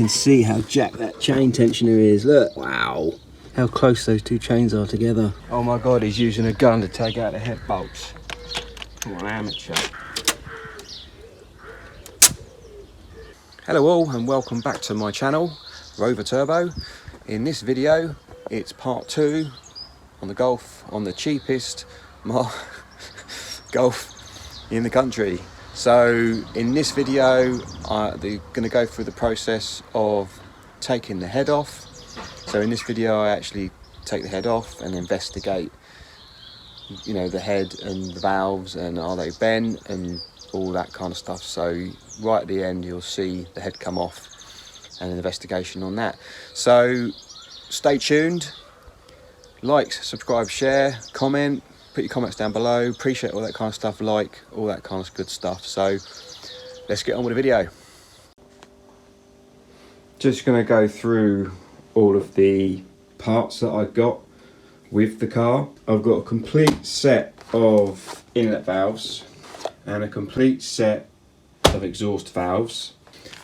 can see how jacked that chain tensioner is. Look, wow, how close those two chains are together. Oh my god, he's using a gun to take out the head bolts. Come on, amateur. Hello all and welcome back to my channel, Rover Turbo. In this video, it's part 2 on the Golf, on the cheapest Golf in the country. So in this video, they're going to go through the process of taking the head off. So in this video, I actually take the head off and investigate, you know, the head and the valves and are they bent and all that kind of stuff. So right at the end, you'll see the head come off and an investigation on that. So stay tuned, like, subscribe, share, comment, put your comments down below. Appreciate all that kind of stuff, like all that kind of good stuff. So let's get on with the video. Just going to go through all of the parts that I've got with the car. I've got a complete set of inlet valves and a complete set of exhaust valves.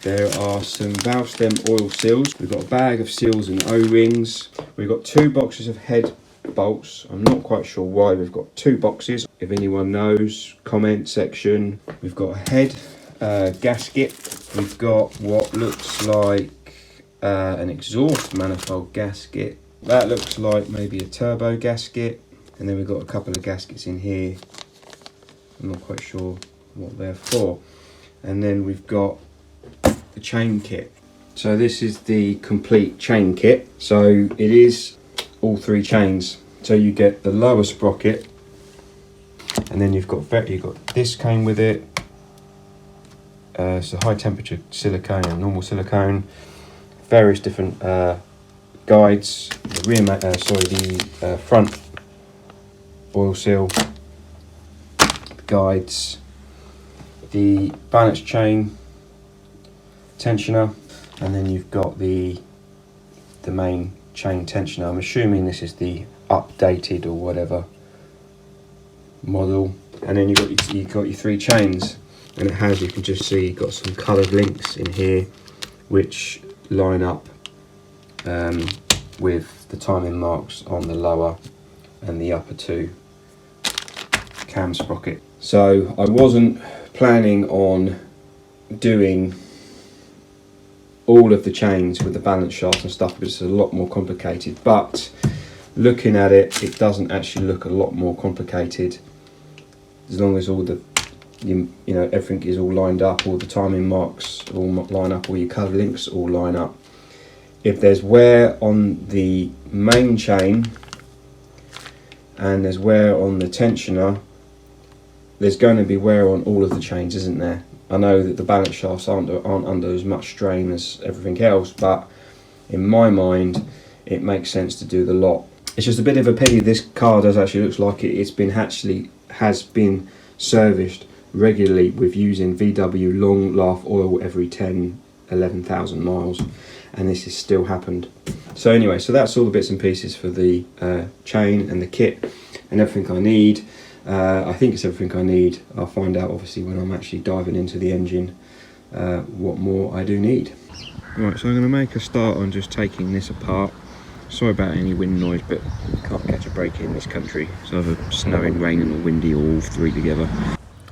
There are some valve stem oil seals. We've got a bag of seals and O-rings. We've got 2 boxes of head bolts. I'm not quite sure why we've got 2 boxes. If anyone knows, comment section. We've got a head gasket. We've got what looks like an exhaust manifold gasket. That looks like maybe a turbo gasket. And then we've got a couple of gaskets in here. I'm not quite sure what they're for. And then we've got the chain kit. So this is the complete chain kit. So it is all 3 chains. So you get the lower sprocket, and then you've got this came with it. It's a high temperature silicone and normal silicone. Various different guides. The front oil seal guides, the balance chain tensioner, and then you've got the main chain tensioner. I'm assuming this is the updated or whatever model. And then you've got your 3 chains, and it has, you can just see, got some coloured links in here which line up with the timing marks on the lower and the upper 2 cam sprocket. So I wasn't planning on doing all of the chains with the balance shaft and stuff because it's a lot more complicated, but looking at it, it doesn't actually look a lot more complicated as long as all the you know, everything is all lined up, all the timing marks all line up, all your colour links all line up. If there's wear on the main chain and there's wear on the tensioner, there's going to be wear on all of the chains, isn't there? I know that the balance shafts aren't under as much strain as everything else, but in my mind it makes sense to do the lot. It's just a bit of a pity this car does actually looks like has been serviced regularly with using VW long laugh oil every 11,000 miles, and this has still happened. So anyway, so that's all the bits and pieces for the chain and the kit and everything I need. I think it's everything I need. I'll find out obviously when I'm actually diving into the engine what more I do need. Right, so I'm going to make a start on just taking this apart. Sorry about any wind noise, but you can't catch a break in this country. It's either snowing, raining or windy, or all 3 together.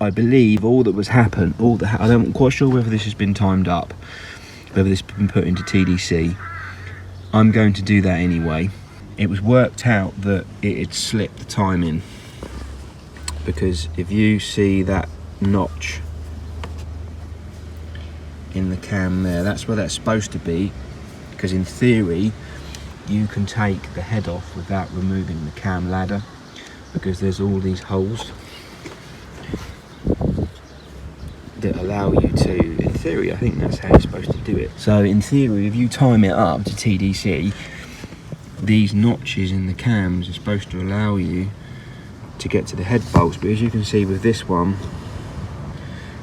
I believe all that was happened, I'm quite sure whether this has been timed up, whether this has been put into TDC. I'm going to do that anyway. It was worked out that it had slipped the timing, because if you see that notch in the cam there, that's where that's supposed to be, because in theory you can take the head off without removing the cam ladder, because there's all these holes that allow you to, in theory, I think that's how you're supposed to do it. So in theory, if you time it up to TDC, these notches in the cams are supposed to allow you to get to the head bolts, but as you can see with this one,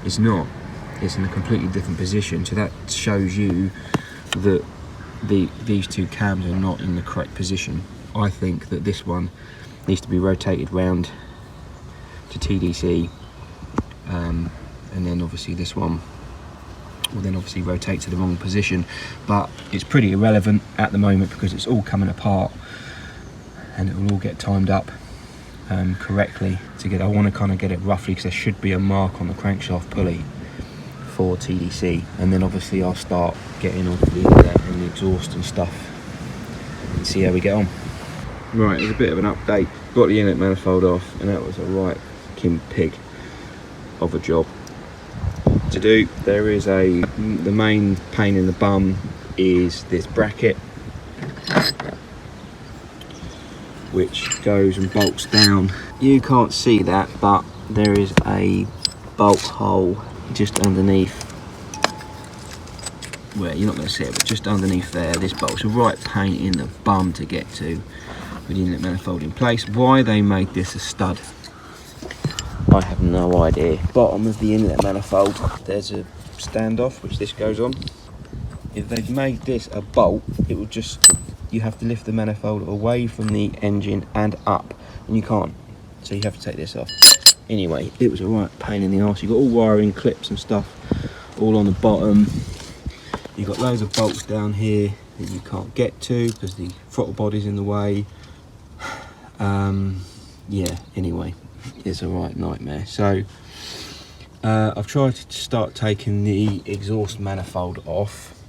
it's not. It's in a completely different position, so that shows you that these 2 cams are not in the correct position. I think that this one needs to be rotated round to TDC, and then obviously this one will then obviously rotate to the wrong position, but it's pretty irrelevant at the moment because it's all coming apart and it will all get timed up correctly to get. I want to kind of get it roughly because there should be a mark on the crankshaft pulley for TDC, and then obviously I'll start getting off the inlet and the exhaust and stuff and see how we get on. Right, there's a bit of an update. Got the inlet manifold off, and that was a right fucking pig of a job to do. There is the main pain in the bum is this bracket, which goes and bolts down. You can't see that, but there is a bolt hole just underneath. Well, you're not going to see it, but just underneath there, this bolt's a right pain in the bum to get to with the inlet manifold in place. Why they made this a stud, I have no idea. Bottom of the inlet manifold, there's a standoff which this goes on. If they'd made this a bolt, it would just, you have to lift the manifold away from the engine and up, and you can't, so you have to take this off. Anyway, it was a right pain in the arse. You've got all wiring clips and stuff all on the bottom. You've got loads of bolts down here that you can't get to because the throttle body's in the way. Yeah, anyway, it's a right nightmare. So I've tried to start taking the exhaust manifold off.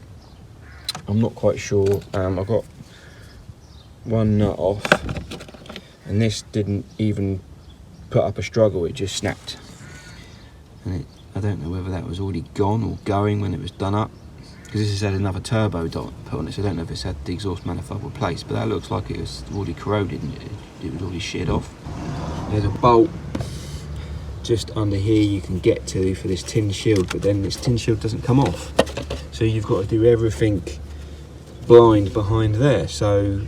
I'm not quite sure. I've got one nut off, and this didn't even put up a struggle, it just snapped. And I don't know whether that was already gone or going when it was done up, because this has had another turbo dot put on it, so I don't know if it's had the exhaust manifold replaced, but that looks like it was already corroded and it was already sheared off. There's a bolt just under here you can get to for this tin shield, but then this tin shield doesn't come off, so you've got to do everything blind behind there. So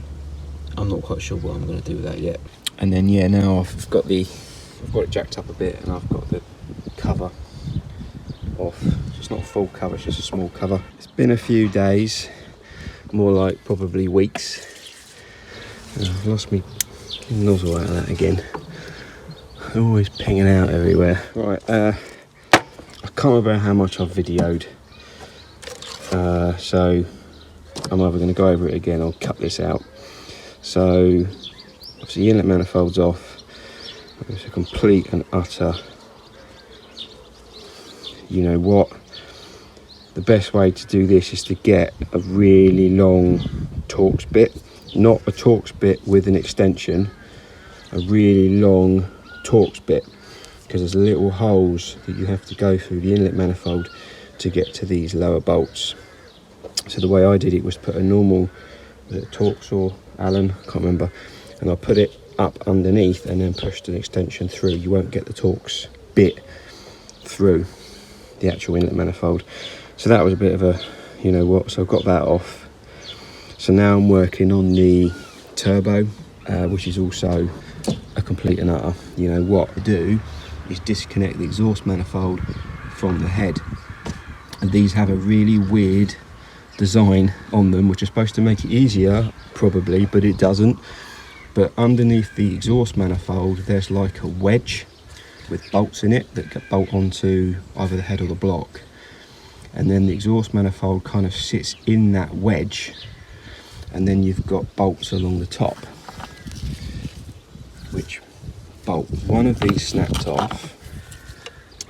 I'm not quite sure what I'm going to do with that yet. And then yeah, now I've got it jacked up a bit, and I've got the cover off. It's not a full cover, it's just a small cover. It's been a few days, more like probably weeks. I've lost my nozzle out of that again. Always pinging out everywhere. Right, I can't remember how much I've videoed, so I'm either going to go over it again or cut this out. So obviously the inlet manifold's off. It's a complete and utter, you know what, the best way to do this is to get a really long Torx bit, not a Torx bit with an extension, a really long Torx bit, because there's little holes that you have to go through the inlet manifold to get to these lower bolts. So the way I did it was put a normal Torx or Allen, I can't remember, and I put it up underneath and then pushed an extension through. You won't get the Torx bit through the actual inlet manifold. So that was a bit of a, you know what, so I've got that off. So now I'm working on the turbo, which is also a complete and utter, you know what I do is disconnect the exhaust manifold from the head. And these have a really weird design on them, which is supposed to make it easier probably, but it doesn't. But underneath the exhaust manifold there's like a wedge with bolts in it that bolt onto either the head or the block, and then the exhaust manifold kind of sits in that wedge, and then you've got bolts along the top which bolt. One of these snapped off,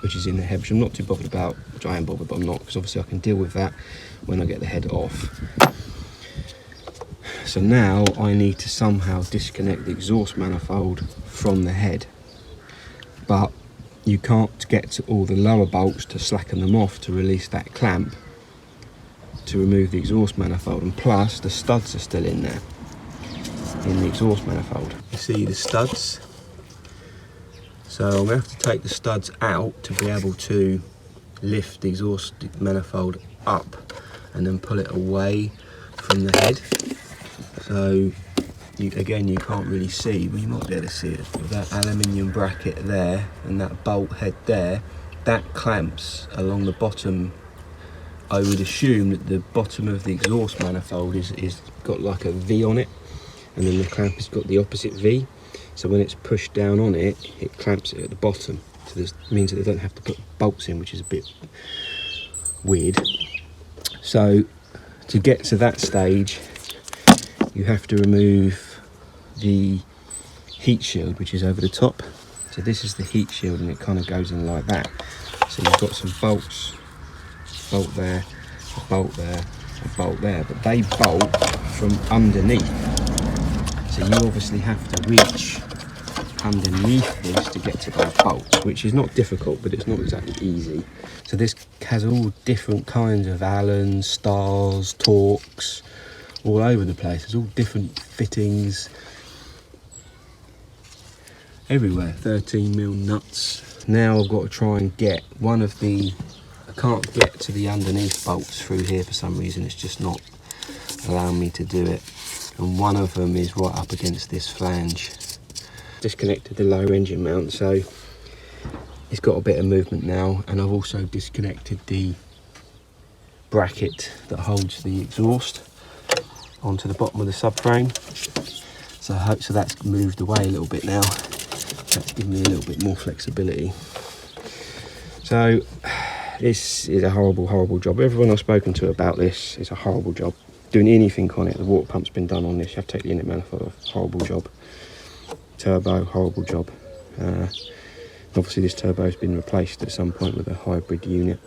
which is in the head, which I'm not too bothered about, which I am bothered, but I'm not, because obviously I can deal with that when I get the head off. So now I need to somehow disconnect the exhaust manifold from the head, but you can't get to all the lower bolts to slacken them off to release that clamp to remove the exhaust manifold, and plus the studs are still in there in the exhaust manifold. You see the studs, so I'm going to have to take the studs out to be able to lift the exhaust manifold up and then pull it away from the head. So again, you can't really see, but you might be able to see it with that aluminium bracket there and that bolt head there. That clamps along the bottom. I would assume that the bottom of the exhaust manifold is got like a V on it, and then the clamp has got the opposite V. So when it's pushed down on it, it clamps it at the bottom. So this means that they don't have to put bolts in, which is a bit weird. So to get to that stage, you have to remove the heat shield, which is over the top. So this is the heat shield, and it kind of goes in like that. So you've got some bolts, bolt there, a bolt there, a bolt there, but they bolt from underneath. So you obviously have to reach underneath this to get to those bolts, which is not difficult, but it's not exactly easy. So this has all different kinds of Allen, stars, Torx, all over the place. There's all different fittings everywhere. 13mm nuts. Now I've got to try and get one of the, I can't get to the underneath bolts through here for some reason. It's just not allowing me to do it. And one of them is right up against this flange. Disconnected the lower engine mount, so it's got a bit of movement now, and I've also disconnected the bracket that holds the exhaust onto the bottom of the subframe. So I hope that's moved away a little bit now. That's given me a little bit more flexibility. So this is a horrible job. Everyone I've spoken to about this is a horrible job. Doing anything on it, the water pump's been done on this, you have to take the inlet manifold off, horrible job. Turbo, horrible job. Obviously this turbo has been replaced at some point with a hybrid unit.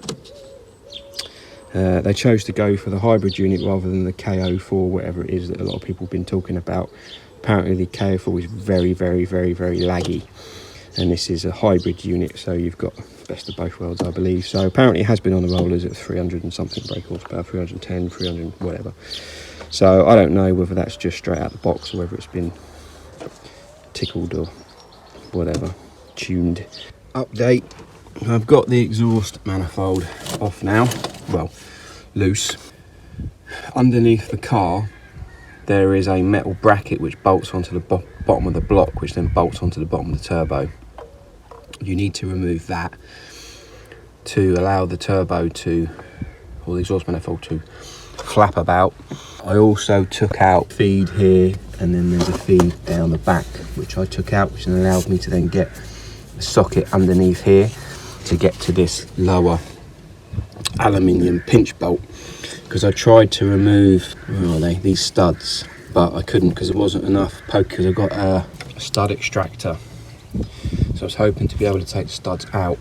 They chose to go for the hybrid unit rather than the KO4, whatever it is that a lot of people have been talking about. Apparently the KO4 is very laggy, and this is a hybrid unit, so you've got best of both worlds, I believe. So apparently it has been on the rollers at 300 and something brake horsepower, 310, 300, whatever. So I don't know whether that's just straight out the box or whether it's been tickled or whatever, tuned. Update, I've got the exhaust manifold off now, well, loose. Underneath the car there is a metal bracket which bolts onto the bottom of the block, which then bolts onto the bottom of the turbo. You need to remove that to allow the turbo to, or the exhaust manifold to flap about. I also took out feed here, and then there's a feed down the back which I took out, which then allowed me to then get a socket underneath here to get to this lower aluminium pinch bolt, because I tried to remove, where are they, these studs, but I couldn't because there wasn't enough poke, because I've got a stud extractor. So I was hoping to be able to take the studs out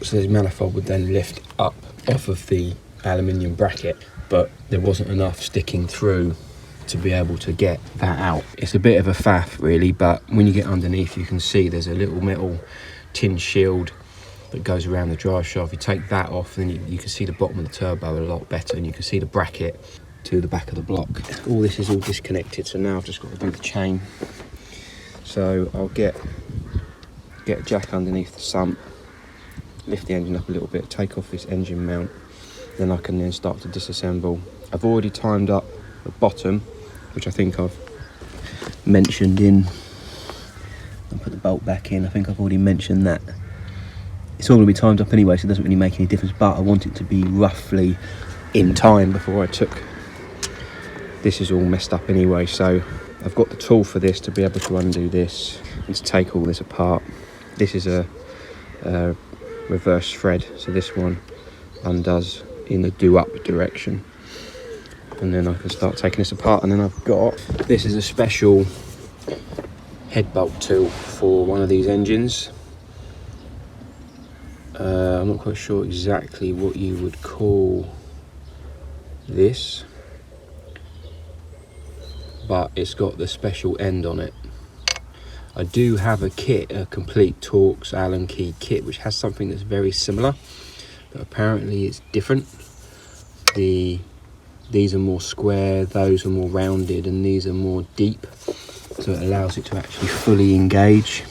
so this manifold would then lift up off of the aluminium bracket, but there wasn't enough sticking through to be able to get that out. It's a bit of a faff really, but when you get underneath you can see there's a little metal tin shield that goes around the drive shaft. You take that off, then you can see the bottom of the turbo a lot better, and you can see the bracket to the back of the block. All this is all disconnected, so now I've just got to do the chain. So I'll get a jack underneath the sump, lift the engine up a little bit, take off this engine mount, then I can then start to disassemble. I've already timed up the bottom, which I think I've mentioned in, I'll put the bolt back in, I think I've already mentioned that. It's all going to be timed up anyway, so it doesn't really make any difference, but I want it to be roughly in time before I took, this is all messed up anyway, so I've got the tool for this to be able to undo this and to take all this apart. This is a reverse thread, so this one undoes in the do up direction, and then I can start taking this apart. And then I've got, this is a special head bolt tool for one of these engines. I'm not quite sure exactly what you would call this, but it's got the special end on it. I do have a kit, a complete Torx Allen key kit, which has something that's very similar, but apparently it's different. These are more square, those are more rounded, and these are more deep, so it allows it to actually fully engage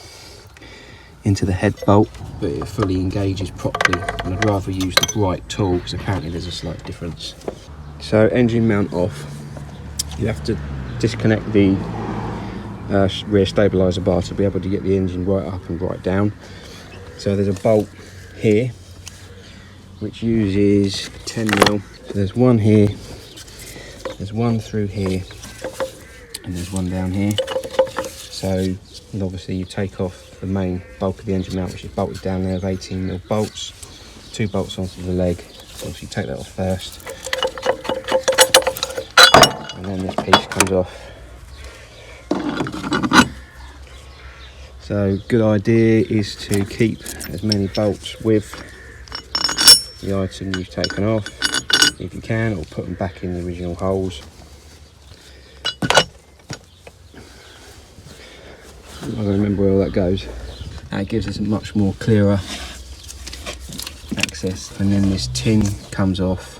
into the head bolt, but it fully engages properly, and I'd rather use the right tool because apparently there's a slight difference. So engine mount off, you have to disconnect the rear stabiliser bar to be able to get the engine right up and right down. So there's a bolt here which uses 10mm. So there's one here, there's one through here, and there's one down here. So, and obviously you take off the main bulk of the engine mount, which is bolted down there with 18mm bolts, 2 bolts onto the leg, obviously take that off first, and then this piece comes off. So good idea is to keep as many bolts with the item you've taken off if you can, or put them back in the original holes. I'm not going to remember where all that goes. That gives us a much more clearer access, and then this tin comes off,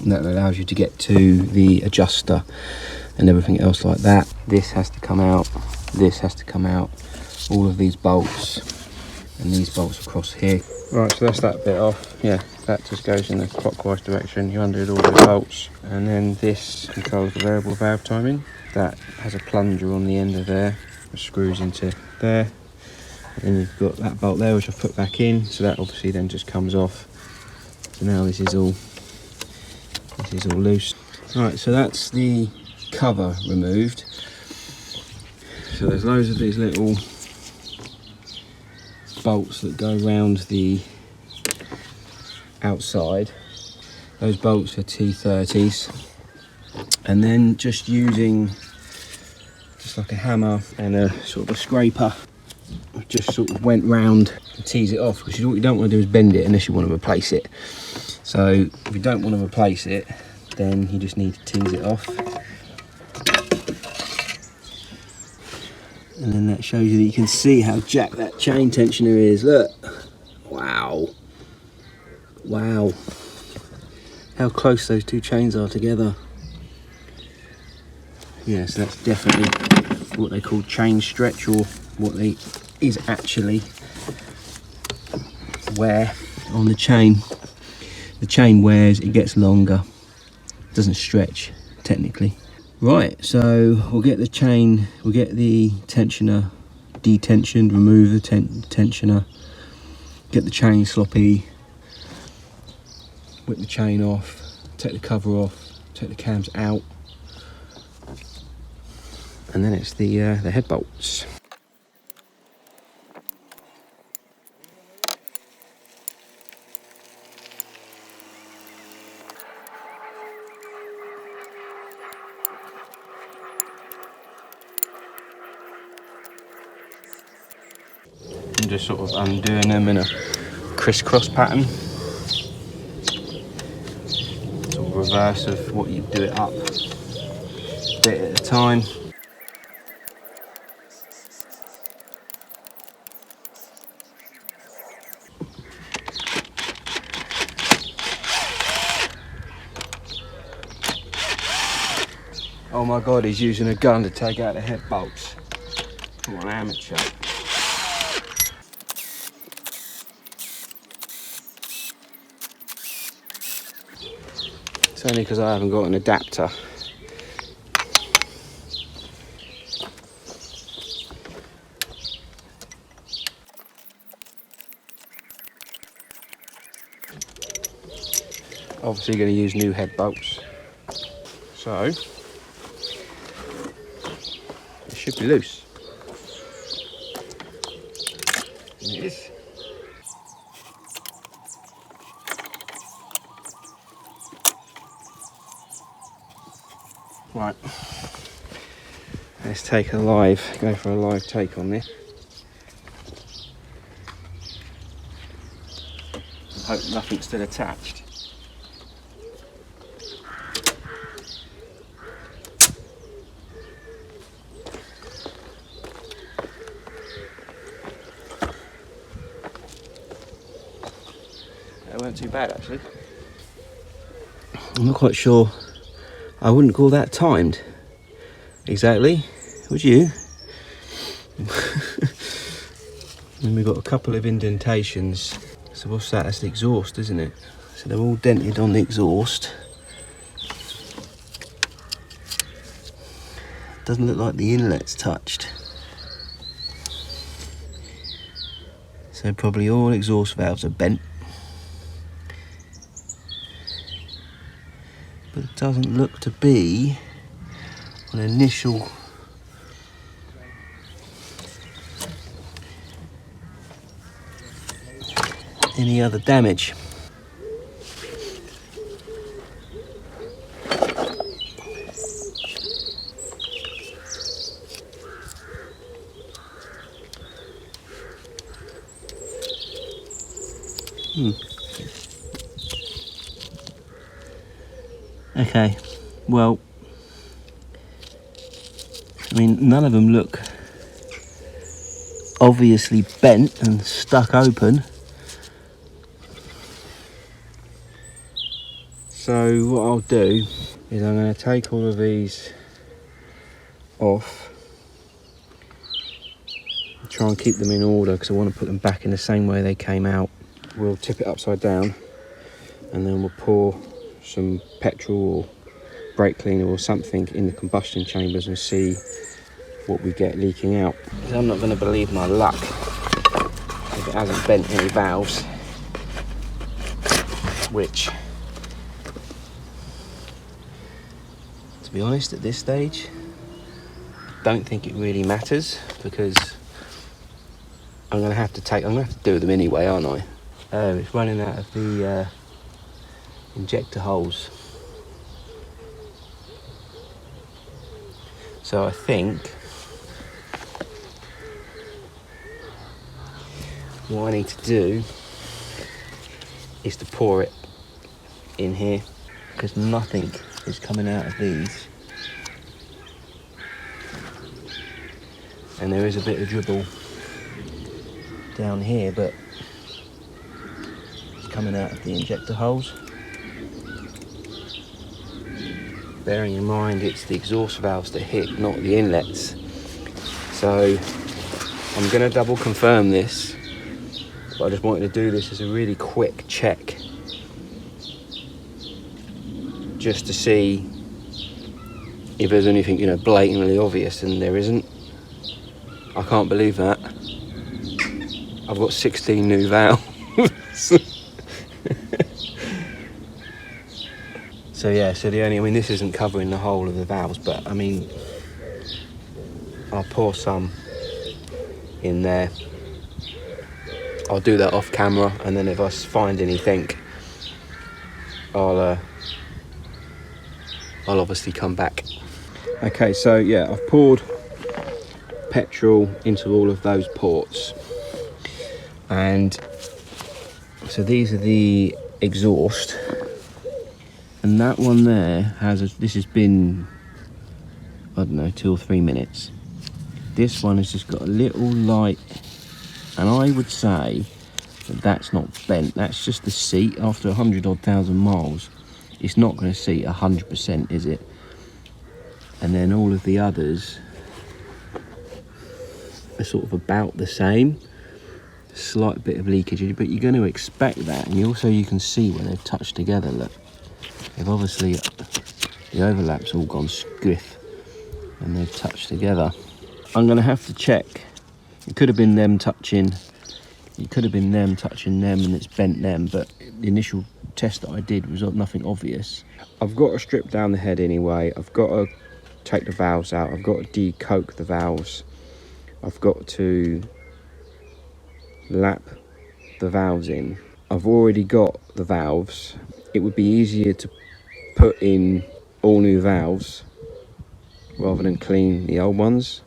and that allows you to get to the adjuster and everything else like that. This has to come out, this has to come out, all of these bolts and these bolts across here. Right, so that's that bit off. Yeah, that just goes in the clockwise direction. You undo all the bolts, and then this controls the variable valve timing. That has a plunger on the end of there, which screws into there. And then you've got that bolt there, which I've put back in, so that obviously then just comes off. So now this is all loose. Right, so that's the cover removed. So there's loads of these little bolts that go around the outside. Those bolts are T30s, and then just using just like a hammer and a sort of a scraper, just sort of went round and tease it off, because what you don't want to do is bend it unless you want to replace it. So if you don't want to replace it, then you just need to tease it off. And then that shows you that you can see how jacked that chain tensioner is. Look, wow, wow, how close those two chains are together. Yeah, so that's definitely what they call chain stretch, or what they is actually wear on the chain. The chain wears, it gets longer, it doesn't stretch technically. Right, so we'll get the chain, we'll get the tensioner detensioned, remove the tensioner, get the chain sloppy, whip the chain off, take the cover off, take the cams out, and then it's the head bolts. I'm just sort of undoing them in a crisscross pattern, sort of reverse of what you do it up, bit at a time. Oh my god, he's using a gun to take out the head bolts. What an amateur. It's only because I haven't got an adapter. Obviously going to use new head bolts. So, it should be loose. And it is. Right, let's take go for a live take on this. Hope nothing's still attached. That weren't too bad actually. I'm not quite sure. I wouldn't call that timed exactly, would you? And we've got a couple of indentations. So what's that? That's the exhaust, isn't it? So they're all dented on the exhaust. Doesn't look like the inlet's touched. So probably all exhaust valves are bent. But it doesn't look to be an initial any other damage. Okay, well, I mean, none of them look obviously bent and stuck open. So what I'll do is I'm going to take all of these off, try and keep them in order because I want to put them back in the same way they came out. We'll tip it upside down and then we'll pour some petrol or brake cleaner or something in the combustion chambers and see what we get leaking out. I'm not going to believe my luck if it hasn't bent any valves, which, to be honest, at this stage don't think it really matters, because I'm going to have to do them anyway, aren't I? It's running out of the injector holes. So I think what I need to do is to pour it in here, because nothing is coming out of these. And there is a bit of dribble down here, but it's coming out of the injector holes. Bearing in mind it's the exhaust valves that hit, not the inlets. So I'm going to double confirm this, but I just wanted to do this as a really quick check, just to see if there's anything, you know, blatantly obvious, and there isn't. I can't believe that. I've got 16 new valves. So yeah, I mean, this isn't covering the whole of the valves, but I mean, I'll pour some in there. I'll do that off camera, and then if I find anything, I'll obviously come back. Okay, so yeah, I've poured petrol into all of those ports, and so these are the exhaust, and that one there this has been, I don't know, 2 or 3 minutes. This one has just got a little light, and I would say that that's not bent. That's just the seat. After 100,000 miles, it's not going to seat 100%, is it? And then all of the others are sort of about the same. A slight bit of leakage, but you're going to expect that. And you can see when they've touched together, look, they've obviously, the overlap's all gone skiff and they've touched together. I'm going to have to check. It could have been them touching, and it's bent them, but the initial test that I did was nothing obvious. I've got to strip down the head anyway. I've got to take the valves out. I've got to de-coke the valves. I've got to lap the valves in. I've already got the valves. It would be easier to put in all new valves rather than clean the old ones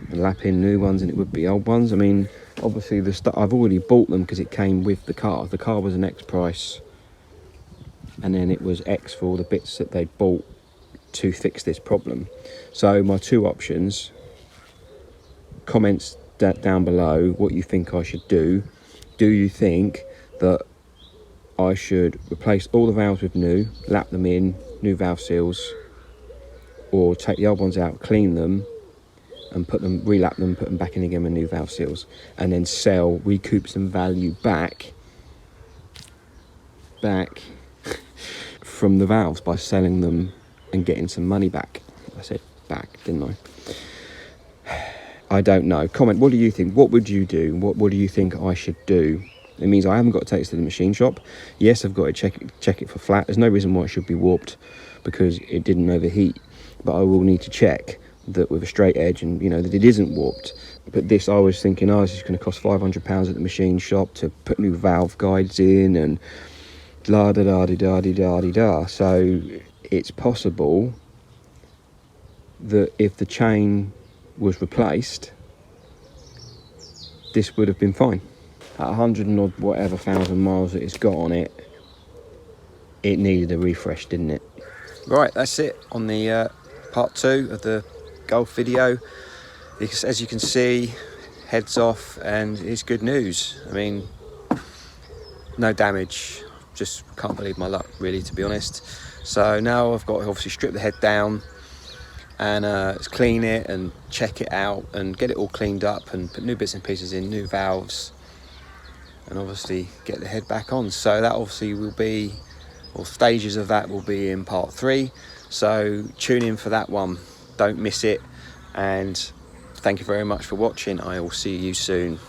and lap in new ones, and it would be old ones. I mean, obviously the stuff I've already bought them because it came with the car. The car was an X price, and then it was X for all the bits that they bought to fix this problem. So my two options, comments down below what you think I should do. Do you think that I should replace all the valves with new, lap them in, new valve seals, or take the old ones out, clean them, and relap them, put them back in again with new valve seals, and then recoup some value back from the valves by selling them and getting some money back? I said back, didn't I? I don't know. Comment, what do you think? What would you do? What do you think I should do? It means I haven't got to take this to the machine shop. Yes, I've got to check it for flat. There's no reason why it should be warped because it didn't overheat. But I will need to check that with a straight edge, and you know that it isn't warped. But this, I was thinking, this is going to cost £500 at the machine shop to put new valve guides in and la da da da da da da da. So it's possible that if the chain was replaced, this would have been fine. at 100 and odd whatever thousand miles that it's got on it, it needed a refresh, didn't it? Right, that's it on the part 2 of the Golf video. Because as you can see, heads off, and it's good news. I mean, no damage. Just can't believe my luck, really, to be honest. So now I've got to obviously strip the head down and clean it and check it out and get it all cleaned up and put new bits and pieces in, new valves, and obviously get the head back on. So that obviously will be, or stages of that will be in part 3. So tune in for that one, don't miss it, and thank you very much for watching. I will see you soon.